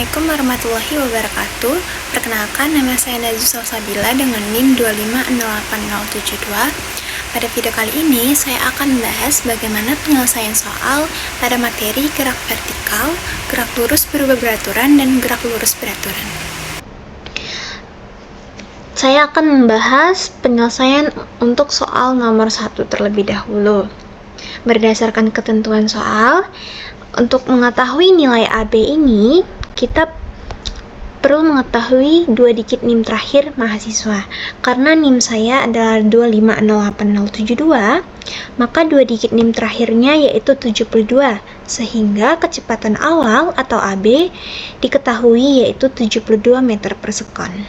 Assalamualaikum warahmatullahi wabarakatuh. Perkenalkan, nama saya Najwa Salsabila dengan NIM 2508072. Pada video kali ini, saya akan membahas bagaimana penyelesaian soal pada materi gerak vertikal, gerak lurus berubah beraturan, dan gerak lurus beraturan. Saya akan membahas penyelesaian untuk soal nomor 1 terlebih dahulu. Berdasarkan ketentuan soal, untuk mengetahui nilai AB ini, kita perlu mengetahui 2 digit NIM terakhir mahasiswa. Karena NIM saya adalah 2508072, maka 2 digit NIM terakhirnya yaitu 72, sehingga kecepatan awal atau AB diketahui yaitu 72 meter per sekon.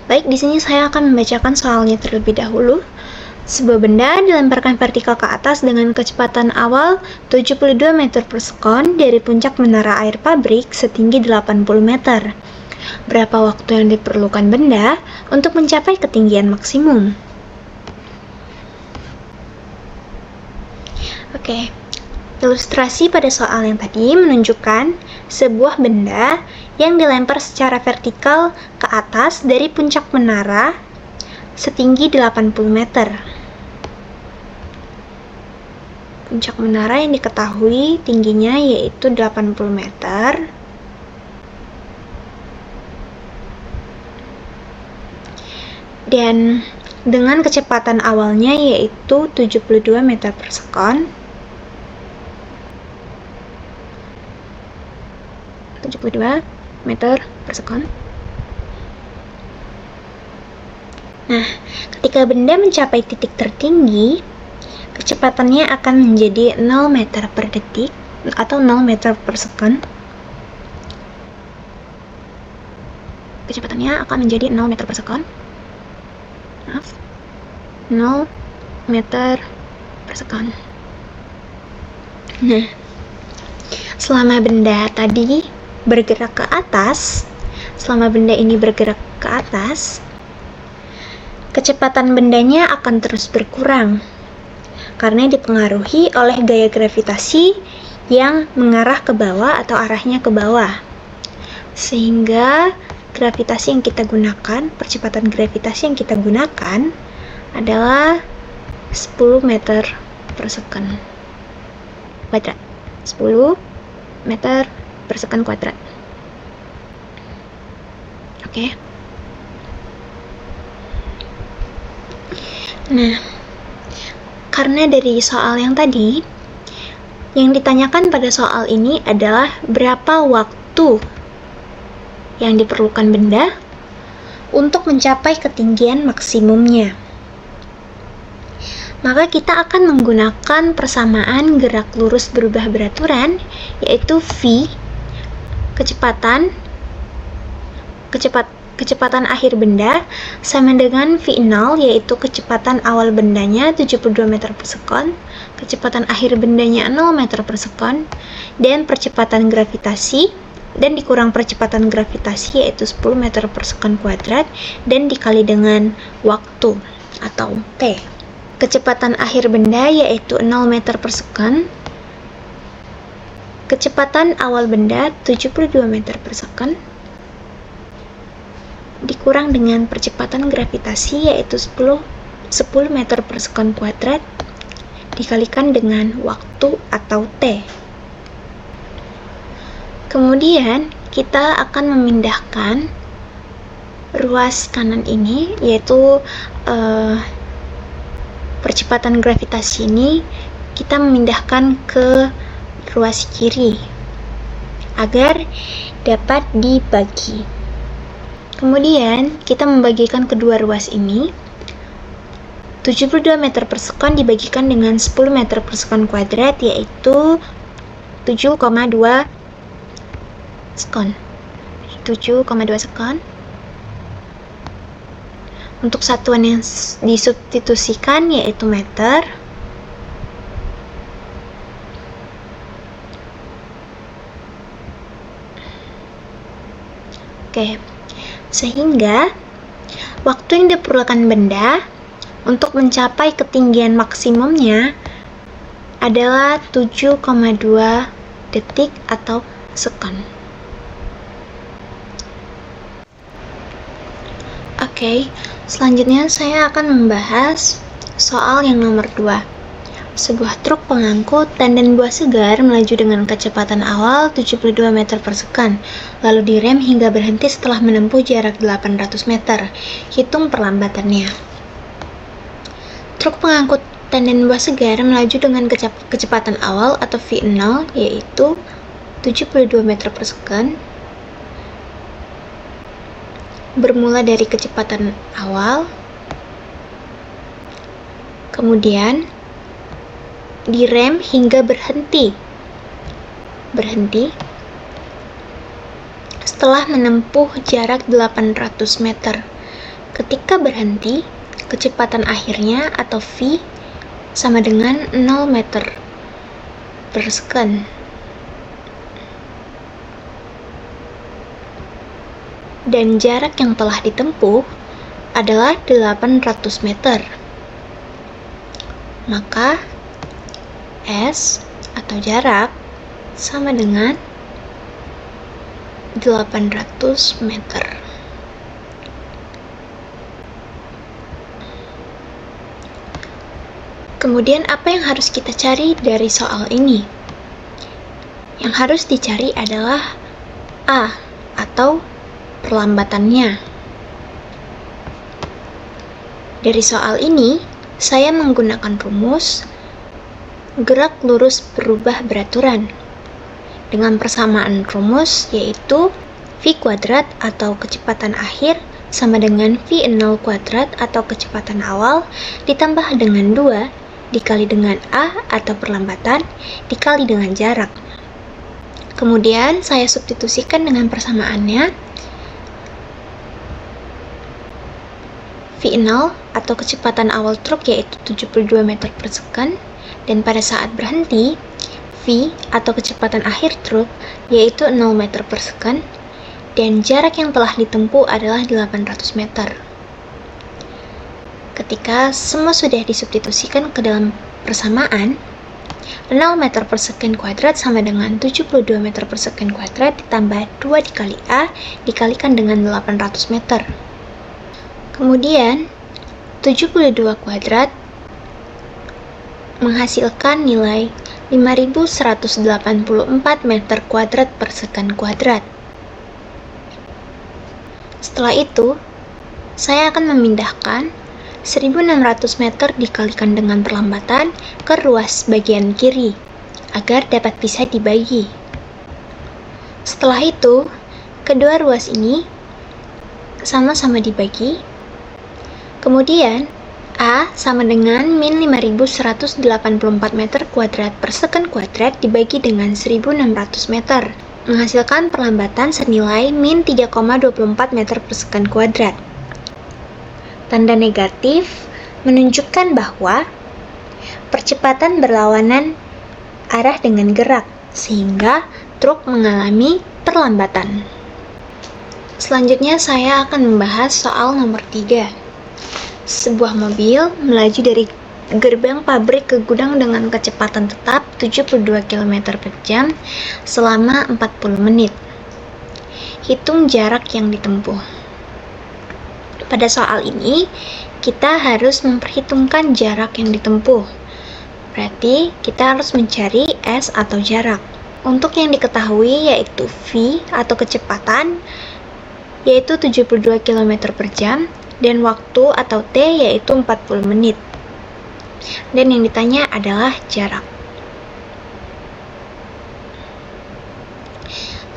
Baik, di sini saya akan membacakan soalnya terlebih dahulu. Sebuah benda dilemparkan vertikal ke atas dengan kecepatan awal 72 meter per sekon dari puncak menara air pabrik setinggi 80 meter. Berapa waktu yang diperlukan benda untuk mencapai ketinggian maksimum? Oke, ilustrasi pada soal yang tadi menunjukkan sebuah benda yang dilempar secara vertikal ke atas dari puncak menara setinggi 80 meter. Puncak menara yang diketahui tingginya yaitu 80 meter. Dan dengan kecepatan awalnya yaitu 72 meter per sekon. 72 meter per sekon. Nah, ketika benda mencapai titik tertinggi, kecepatannya akan menjadi 0 meter per detik atau 0 meter per sekon. Kecepatannya akan menjadi 0 meter per sekon. 0 meter per sekon. Nah, selama benda tadi bergerak ke atas, kecepatan bendanya akan terus berkurang karena dipengaruhi oleh gaya gravitasi yang mengarah ke bawah atau arahnya ke bawah. Sehingga gravitasi yang kita gunakan, percepatan gravitasi yang kita gunakan adalah 10 meter per sekon kuadrat. 10 meter per sekon kuadrat. Oke. Nah, karena dari soal yang tadi, yang ditanyakan pada soal ini adalah berapa waktu yang diperlukan benda untuk mencapai ketinggian maksimumnya. Maka kita akan menggunakan persamaan gerak lurus berubah beraturan, yaitu V, kecepatan akhir benda sama dengan V0, yaitu kecepatan awal bendanya 72 meter per sekon, kecepatan akhir bendanya 0 meter per sekon, dan percepatan gravitasi, dan dikurang percepatan gravitasi yaitu 10 meter per sekon kuadrat, dan dikali dengan waktu atau T. Kecepatan akhir benda yaitu 0 meter per sekon, kecepatan awal benda 72 meter per sekon, dikurang dengan percepatan gravitasi yaitu 10 meter per sekon kuadrat dikalikan dengan waktu atau T. Kemudian kita akan memindahkan ruas kanan ini, yaitu percepatan gravitasi ini kita memindahkan ke ruas kiri agar dapat dibagi. Kemudian kita membagikan kedua ruas ini. 72 meter per sekon dibagikan dengan 10 meter per sekon kuadrat yaitu 7,2 sekon. 7,2 sekon. Untuk satuan yang disubstitusikan yaitu meter. Oke. Sehingga waktu yang diperlukan benda untuk mencapai ketinggian maksimumnya adalah 7,2 detik atau sekon. Oke, selanjutnya saya akan membahas soal yang nomor 2. Sebuah truk pengangkut tandan buah segar melaju dengan kecepatan awal 72 meter per sekon, lalu direm hingga berhenti setelah menempuh jarak 800 meter. Hitung perlambatannya. Truk pengangkut tandan buah segar melaju dengan kecepatan awal atau V0 yaitu 72 meter per sekon, bermula dari kecepatan awal, kemudian direm hingga berhenti setelah menempuh jarak 800 meter. Ketika berhenti, kecepatan akhirnya atau V sama dengan 0 meter per sekon. Dan jarak yang telah ditempuh adalah 800 meter. Maka S atau jarak sama dengan 800 meter. Kemudian apa yang harus kita cari dari soal ini? Yang harus dicari adalah A atau perlambatannya. Dari soal ini, saya menggunakan rumus gerak lurus berubah beraturan dengan persamaan rumus yaitu V kuadrat atau kecepatan akhir sama dengan V0 kuadrat atau kecepatan awal ditambah dengan 2 dikali dengan A atau perlambatan dikali dengan jarak. Kemudian saya substitusikan dengan persamaannya. V0 atau kecepatan awal truk yaitu 72 meter per sekon, dan pada saat berhenti, V atau kecepatan akhir truk yaitu 0 meter per sekon, dan jarak yang telah ditempuh adalah 800 meter. Ketika semua sudah disubstitusikan ke dalam persamaan, 0 meter per sekon kuadrat sama dengan 72 meter per sekon kuadrat ditambah 2 dikali A dikalikan dengan 800 meter. Kemudian, 72 kuadrat menghasilkan nilai 5184 meter kuadrat per sekon kuadrat. Setelah itu, saya akan memindahkan 1600 meter dikalikan dengan perlambatan ke ruas bagian kiri, agar dapat bisa dibagi. Setelah itu, kedua ruas ini sama-sama dibagi. Kemudian, A sama dengan min 5184 meter kuadrat per sekon kuadrat dibagi dengan 1600 meter, menghasilkan perlambatan senilai min 3,24 meter per sekon kuadrat. Tanda negatif menunjukkan bahwa percepatan berlawanan arah dengan gerak, sehingga truk mengalami perlambatan. Selanjutnya saya akan membahas soal nomor 3. Sebuah mobil melaju dari gerbang pabrik ke gudang dengan kecepatan tetap 72 km per jam selama 40 menit. Hitung jarak yang ditempuh. Pada soal ini, kita harus memperhitungkan jarak yang ditempuh. Berarti, kita harus mencari S atau jarak. Untuk yang diketahui yaitu V atau kecepatan, yaitu 72 km per jam, dan waktu atau T yaitu 40 menit. Dan yang ditanya adalah jarak.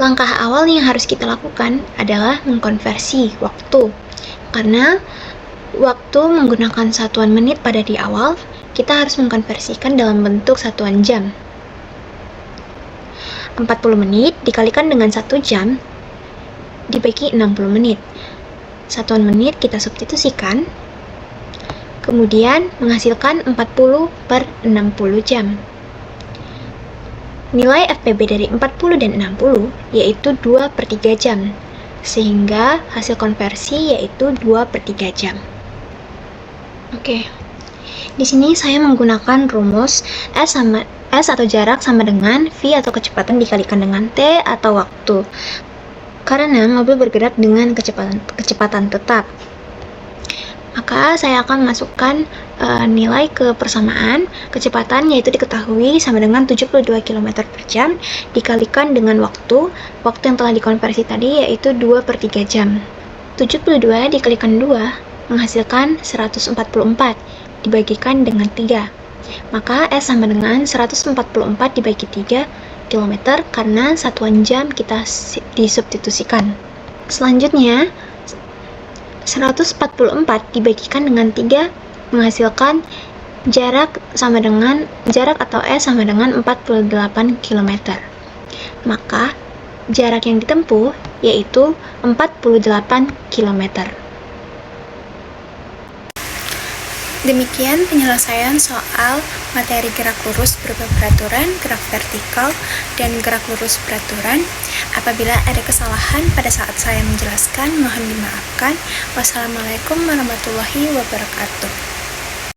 Langkah awal yang harus kita lakukan adalah mengkonversi waktu. Karena waktu menggunakan satuan menit pada di awal, kita harus mengkonversikan dalam bentuk satuan jam. 40 menit dikalikan dengan 1 jam dibagi 60 menit. Satuan menit kita substitusikan, kemudian menghasilkan 40 per 60 jam. Nilai FPB dari 40 dan 60 yaitu 2 per 3 jam, sehingga hasil konversi yaitu 2 per 3 jam. Oke, di sini saya menggunakan rumus S atau jarak sama dengan V atau kecepatan dikalikan dengan T atau waktu. Karena mobil bergerak dengan kecepatan tetap. Maka saya akan masukkan nilai ke persamaan. Kecepatan yaitu diketahui sama dengan 72 km per jam dikalikan dengan waktu yang telah dikonversi tadi yaitu 2/3 jam. 72 dikalikan 2 menghasilkan 144 dibagikan dengan 3. Maka S sama dengan 144 dibagi 3 km karena satuan jam kita disubstitusikan. Selanjutnya 144 dibagikan dengan 3 menghasilkan jarak atau S sama dengan 48 km. Maka jarak yang ditempuh yaitu 48 km. Demikian penyelesaian soal materi gerak lurus berupa peraturan, gerak vertikal, dan gerak lurus peraturan. Apabila ada kesalahan pada saat saya menjelaskan, mohon dimaafkan. Wassalamualaikum warahmatullahi wabarakatuh.